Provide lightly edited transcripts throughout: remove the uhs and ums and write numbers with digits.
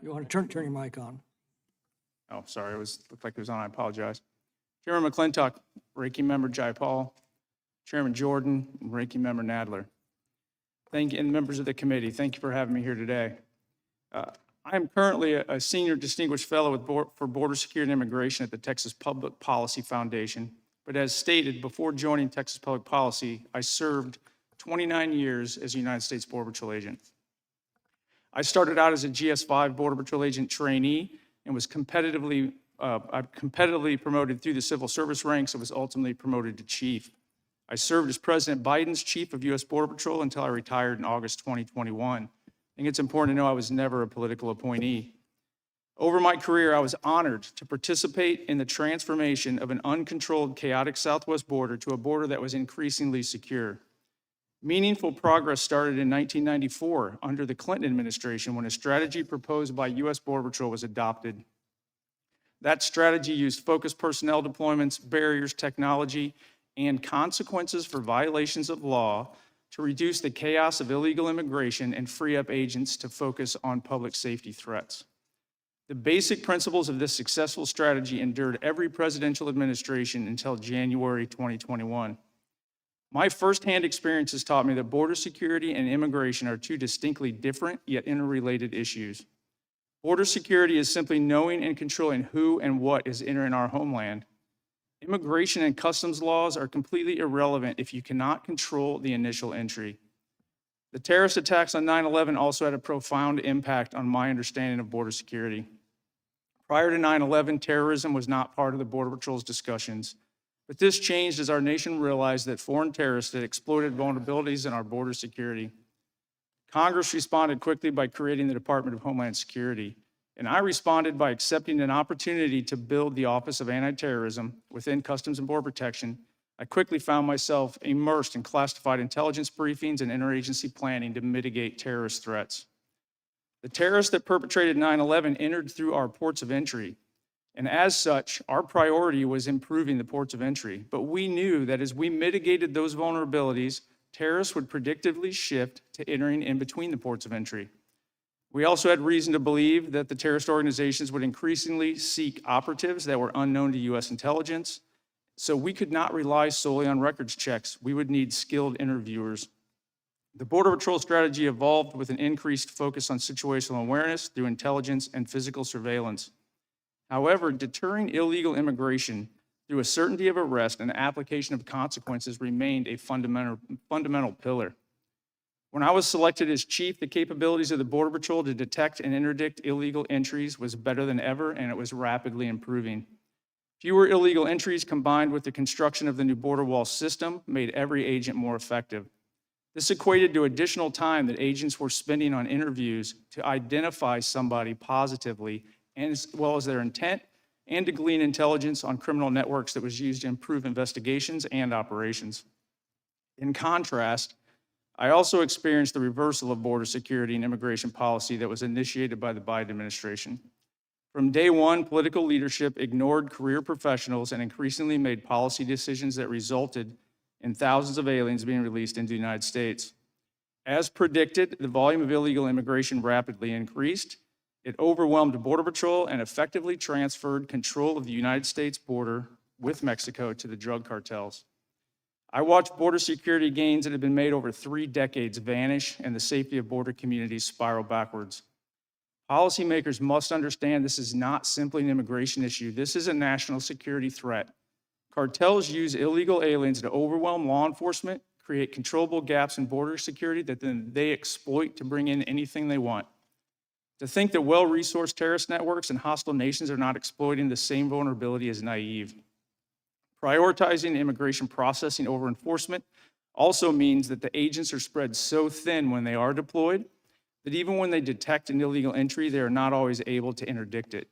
You want to turn your mic on. Oh, sorry, looked like it was on, I apologize. Chairman McClintock, Ranking Member Jayapal, Chairman Jordan, and Ranking Member Nadler. Thank you, and members of the committee, thank you for having me here today. I am currently a senior distinguished fellow for Border Security and Immigration at the Texas Public Policy Foundation. But as stated, before joining Texas Public Policy, I served 29 years as a United States Border Patrol agent. I started out as a GS5 Border Patrol agent trainee and was competitively promoted through the civil service ranks and was ultimately promoted to chief. I served as President Biden's chief of U.S. Border Patrol until I retired in August 2021. I think it's important to know I was never a political appointee. Over my career, I was honored to participate in the transformation of an uncontrolled, chaotic southwest border to a border that was increasingly secure. Meaningful progress started in 1994 under the Clinton administration when a strategy proposed by U.S. Border Patrol was adopted. That strategy used focused personnel deployments, barriers, technology, and consequences for violations of law to reduce the chaos of illegal immigration and free up agents to focus on public safety threats. The basic principles of this successful strategy endured every presidential administration until January 2021. My firsthand experiences taught me that border security and immigration are two distinctly different yet interrelated issues. Border security is simply knowing and controlling who and what is entering our homeland. Immigration and customs laws are completely irrelevant if you cannot control the initial entry. The terrorist attacks on 9/11 also had a profound impact on my understanding of border security. Prior to 9/11, terrorism was not part of the Border Patrol's discussions, but this changed as our nation realized that foreign terrorists had exploited vulnerabilities in our border security. Congress responded quickly by creating the Department of Homeland Security, and I responded by accepting an opportunity to build the Office of Anti-Terrorism within Customs and Border Protection. I quickly found myself immersed in classified intelligence briefings and interagency planning to mitigate terrorist threats. The terrorists that perpetrated 9/11 entered through our ports of entry, and as such, our priority was improving the ports of entry. But we knew that as we mitigated those vulnerabilities, terrorists would predictably shift to entering in between the ports of entry. We also had reason to believe that the terrorist organizations would increasingly seek operatives that were unknown to U.S. intelligence, so we could not rely solely on records checks. We would need skilled interviewers. The Border Patrol strategy evolved with an increased focus on situational awareness through intelligence and physical surveillance. However, deterring illegal immigration through a certainty of arrest and application of consequences remained a fundamental pillar. When I was selected as chief, the capabilities of the Border Patrol to detect and interdict illegal entries was better than ever, and it was rapidly improving. Fewer illegal entries combined with the construction of the new border wall system made every agent more effective. This equated to additional time that agents were spending on interviews to identify somebody positively, as well as their intent, and to glean intelligence on criminal networks that was used to improve investigations and operations. In contrast, I also experienced the reversal of border security and immigration policy that was initiated by the Biden administration. From day one, political leadership ignored career professionals and increasingly made policy decisions that resulted in thousands of aliens being released into the United States. As predicted, the volume of illegal immigration rapidly increased. It overwhelmed Border Patrol and effectively transferred control of the United States border with Mexico to the drug cartels. I watched border security gains that had been made over 3 decades vanish and the safety of border communities spiral backwards. Policymakers must understand this is not simply an immigration issue. This is a national security threat. Cartels use illegal aliens to overwhelm law enforcement, create controllable gaps in border security that then they exploit to bring in anything they want. To think that well-resourced terrorist networks and hostile nations are not exploiting the same vulnerability is naive. Prioritizing immigration processing over enforcement also means that the agents are spread so thin when they are deployed that even when they detect an illegal entry, they are not always able to interdict it.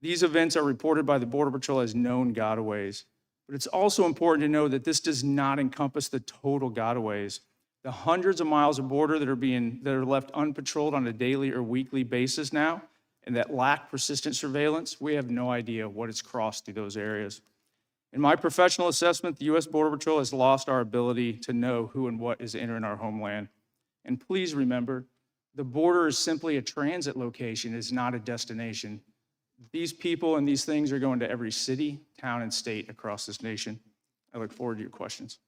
These events are reported by the Border Patrol as known gotaways. But it's also important to know that this does not encompass the total gotaways. The hundreds of miles of border that are left unpatrolled on a daily or weekly basis now, and that lack persistent surveillance, we have no idea what has crossed through those areas. In my professional assessment, the U.S. Border Patrol has lost our ability to know who and what is entering our homeland. And please remember, The border is simply a transit location, it's not a destination. These people and these things are going to every city, town, and state across this nation. I look forward to your questions.